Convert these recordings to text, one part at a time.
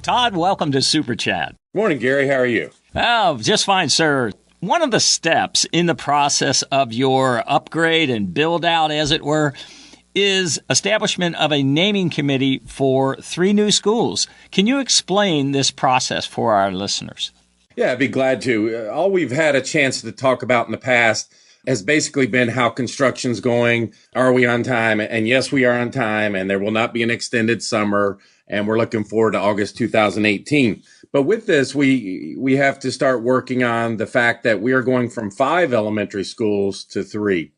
Todd, welcome to SuperChat. Morning, Gary. How are you? Oh, just fine, sir. One of the steps in the process of your upgrade and build out, as it were, is establishment of a naming committee for 3 new schools. Can you explain this process for our listeners? Yeah, I'd be glad to. All we've had a chance to talk about in the past has basically been how construction's going. Are we on time? And yes, we are on time, and there will not be an extended summer, and we're looking forward to August 2018. But with this, we have to start working on the fact that we are going from 5 elementary schools to 3.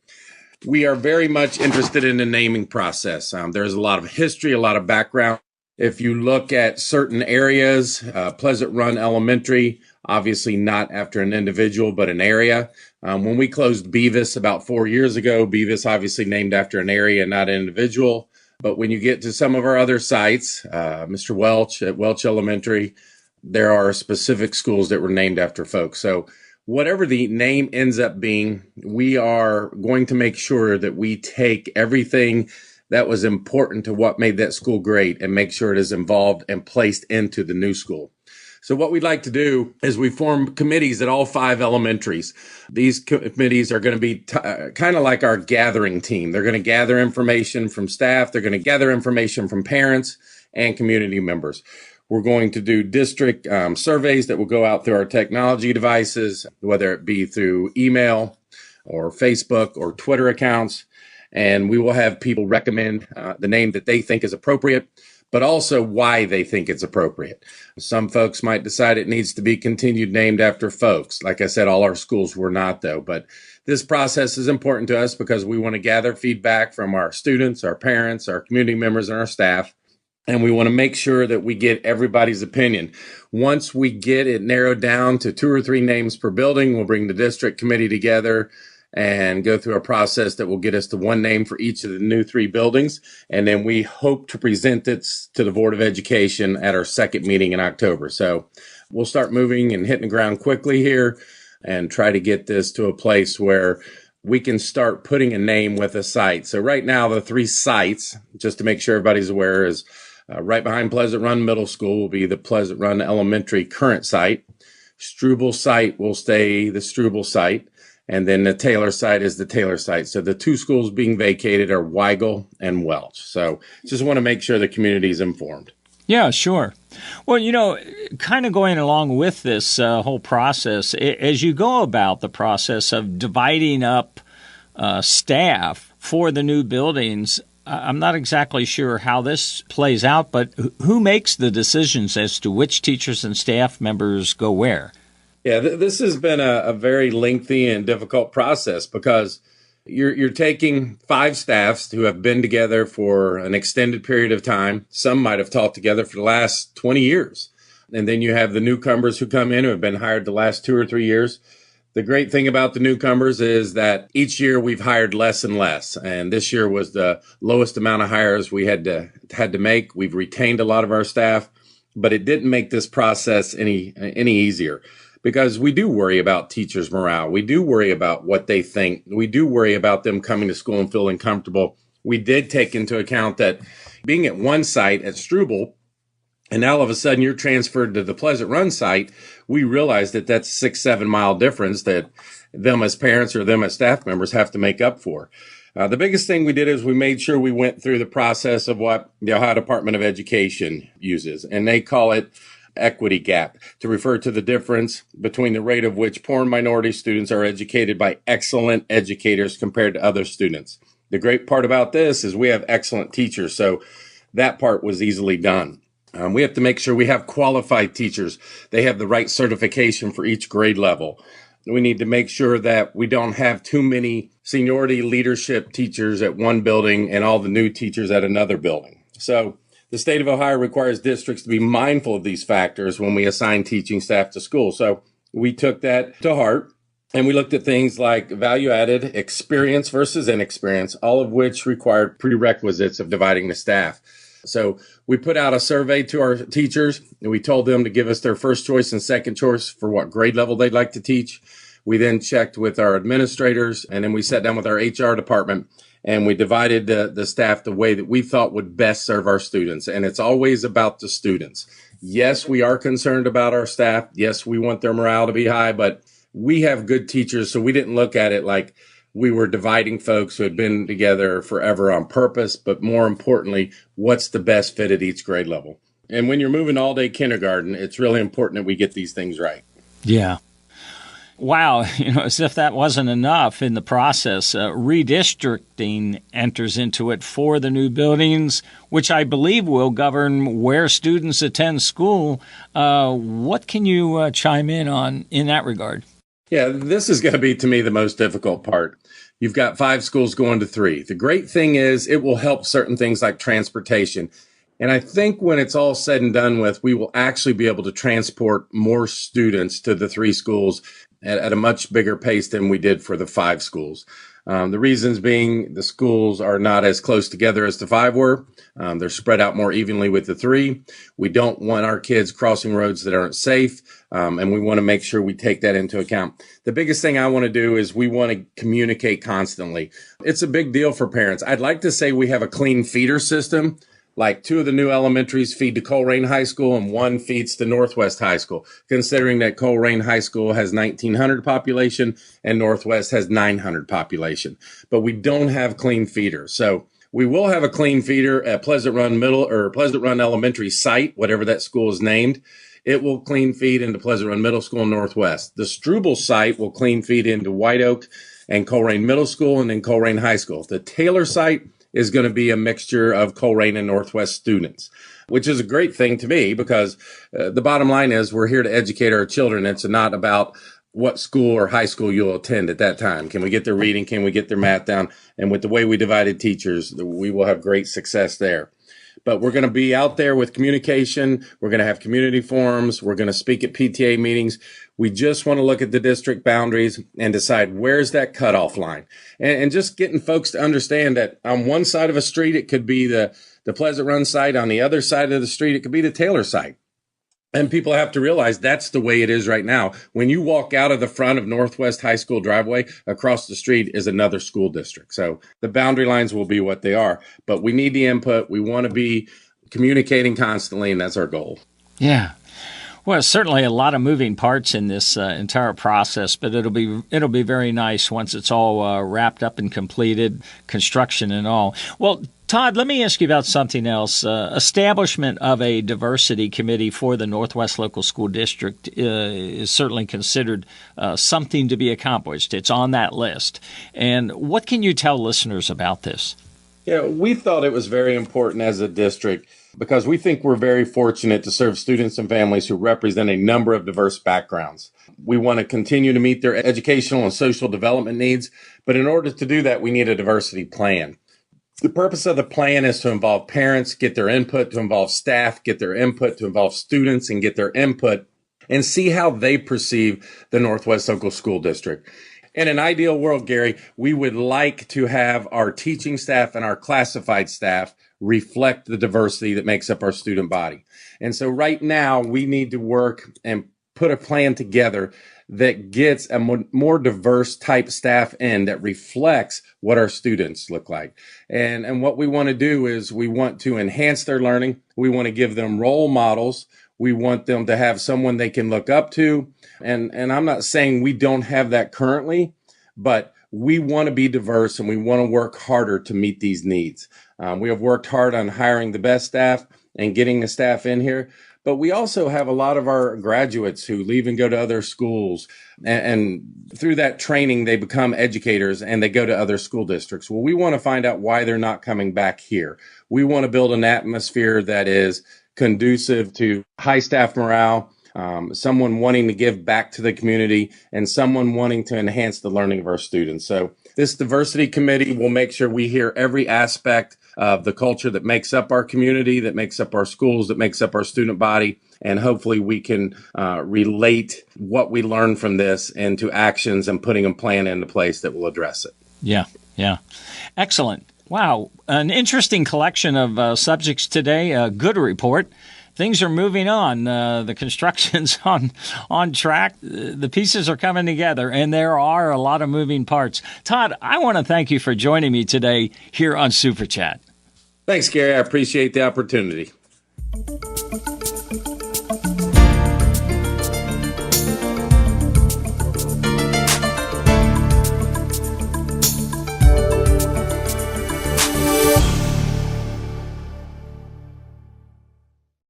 We are very much interested in the naming process. There's a lot of history, a lot of background. If you look at certain areas, Pleasant Run Elementary, obviously not after an individual, but an area. When we closed Beavis about 4 years ago, Beavis obviously named after an area, not an individual. But when you get to some of our other sites, Mr. Welch at Welch Elementary, there are specific schools that were named after folks. So whatever the name ends up being, we are going to make sure that we take everything that was important to what made that school great and make sure it is involved and placed into the new school. So what we'd like to do is we form committees at all 5 elementaries. These committees are going to be kind of like our gathering team. They're going to gather information from staff. They're going to gather information from parents and community members. We're going to do district surveys that will go out through our technology devices, whether it be through email or Facebook or Twitter accounts. And we will have people recommend the name that they think is appropriate, but also why they think it's appropriate. Some folks might decide it needs to be continued named after folks. Like I said, all our schools were not, though. But this process is important to us because we want to gather feedback from our students, our parents, our community members, and our staff. And we want to make sure that we get everybody's opinion. Once we get it narrowed down to 2 or 3 names per building, we'll bring the district committee together and go through a process that will get us to 1 name for each of the new 3 buildings. And then we hope to present it to the Board of Education at our 2nd meeting in October. So we'll start moving and hitting the ground quickly here and try to get this to a place where we can start putting a name with a site. So right now, the 3 sites, just to make sure everybody's aware, is right behind Pleasant Run Middle School will be the Pleasant Run Elementary current site. Struble site will stay the Struble site. And then the Taylor site is the Taylor site. So the 2 schools being vacated are Weigel and Welch. So just want to make sure the community is informed. Yeah, sure. Well, kind of going along with this whole process, as you go about the process of dividing up staff for the new buildings, I'm not exactly sure how this plays out, but who makes the decisions as to which teachers and staff members go where? Yeah, this has been a very lengthy and difficult process because you're taking 5 staffs who have been together for an extended period of time. Some might have taught together for the last 20 years. And then you have the newcomers who come in who have been hired the last 2 or 3 years. The great thing about the newcomers is that each year we've hired less and less. And this year was the lowest amount of hires we had to make. We've retained a lot of our staff, but it didn't make this process any easier. Because we do worry about teachers' morale. We do worry about what they think. We do worry about them coming to school and feeling comfortable. We did take into account that being at one site at Struble, and now all of a sudden you're transferred to the Pleasant Run site, we realized that that's a 6-7 mile difference that them as parents or them as staff members have to make up for. The biggest thing we did is we made sure we went through the process of what the Ohio Department of Education uses, and they call it equity gap, to refer to the difference between the rate of which poor and minority students are educated by excellent educators compared to other students. The great part about this is we have excellent teachers, so that part was easily done. We have to make sure we have qualified teachers. They have the right certification for each grade level. We need to make sure that we don't have too many seniority leadership teachers at one building and all the new teachers at another building. So the state of Ohio requires districts to be mindful of these factors when we assign teaching staff to school. So we took that to heart, and we looked at things like value-added, experience versus inexperience, all of which required prerequisites of dividing the staff. So we put out a survey to our teachers, and we told them to give us their first choice and second choice for what grade level they'd like to teach. We then checked with our administrators, and then we sat down with our HR department, and we divided the staff the way that we thought would best serve our students. And it's always about the students. Yes, we are concerned about our staff. Yes, we want their morale to be high, but we have good teachers, so we didn't look at it like we were dividing folks who had been together forever on purpose, but more importantly, what's the best fit at each grade level? And when you're moving all day kindergarten, it's really important that we get these things right. Yeah. Wow, as if that wasn't enough in the process, redistricting enters into it for the new buildings, which I believe will govern where students attend school. What can you chime in on in that regard? Yeah, this is going to be, to me, the most difficult part. You've got 5 schools going to 3. The great thing is it will help certain things like transportation. And I think when it's all said and done with, we will actually be able to transport more students to the 3 schools at a much bigger pace than we did for the 5 schools. The reasons being the schools are not as close together as the 5 were. They're spread out more evenly with the 3. We don't want our kids crossing roads that aren't safe, and we want to make sure we take that into account. The biggest thing I want to do is we want to communicate constantly. It's a big deal for parents. I'd like to say we have a clean feeder system. Like 2 of the new elementaries feed to Colerain High School and 1 feeds to Northwest High School, considering that Colerain High School has 1,900 population and Northwest has 900 population. But we don't have clean feeders. So we will have a clean feeder at Pleasant Run Middle or Pleasant Run Elementary site, whatever that school is named. It will clean feed into Pleasant Run Middle School and Northwest. The Struble site will clean feed into White Oak and Colerain Middle School and then Colerain High School. The Taylor site is going to be a mixture of Colerain and Northwest students, which is a great thing to me because the bottom line is we're here to educate our children. It's not about what school or high school you'll attend at that time. Can we get their reading? Can we get their math down? And with the way we divided teachers, we will have great success there. But we're going to be out there with communication. We're going to have community forums. We're going to speak at PTA meetings. We just want to look at the district boundaries and decide where's that cutoff line. And just getting folks to understand that on one side of a street, it could be the Pleasant Run site. On the other side of the street, it could be the Taylor site. And people have to realize that's the way it is right now. When you walk out of the front of Northwest High School driveway, across the street is another school district. So the boundary lines will be what they are. But we need the input. We want to be communicating constantly, and that's our goal. Yeah. Well, certainly a lot of moving parts in this entire process, but it'll be very nice once it's all wrapped up and completed, construction and all. Well, Todd, let me ask you about something else. Establishment of a diversity committee for the Northwest Local School District is certainly considered something to be accomplished. It's on that list. And what can you tell listeners about this? Yeah, we thought it was very important as a district because we think we're very fortunate to serve students and families who represent a number of diverse backgrounds. We want to continue to meet their educational and social development needs, but in order to do that, we need a diversity plan. The purpose of the plan is to involve parents, get their input, to involve staff, get their input, to involve students and get their input, and see how they perceive the Northwest Local School District. In an ideal world, Gary, we would like to have our teaching staff and our classified staff reflect the diversity that makes up our student body. And so right now, we need to work and put a plan together that gets a more diverse type staff in that reflects what our students look like. And what we want to do is we want to enhance their learning. We want to give them role models. We want them to have someone they can look up to. And I'm not saying we don't have that currently, but we want to be diverse and we want to work harder to meet these needs. We have worked hard on hiring the best staff and getting the staff in here. But we also have a lot of our graduates who leave and go to other schools. And through that training, they become educators and they go to other school districts. Well, we want to find out why they're not coming back here. We want to build an atmosphere that is conducive to high staff morale, someone wanting to give back to the community, and someone wanting to enhance the learning of our students. So this diversity committee will make sure we hear every aspect of the culture that makes up our community, that makes up our schools, that makes up our student body. And hopefully we can relate what we learn from this into actions and putting a plan into place that will address it. Yeah. Excellent. Wow, an interesting collection of subjects today. A good report. Things are moving on. The construction's on track. The pieces are coming together, and there are a lot of moving parts. Todd, I want to thank you for joining me today here on Super Chat. Thanks, Gary. I appreciate the opportunity.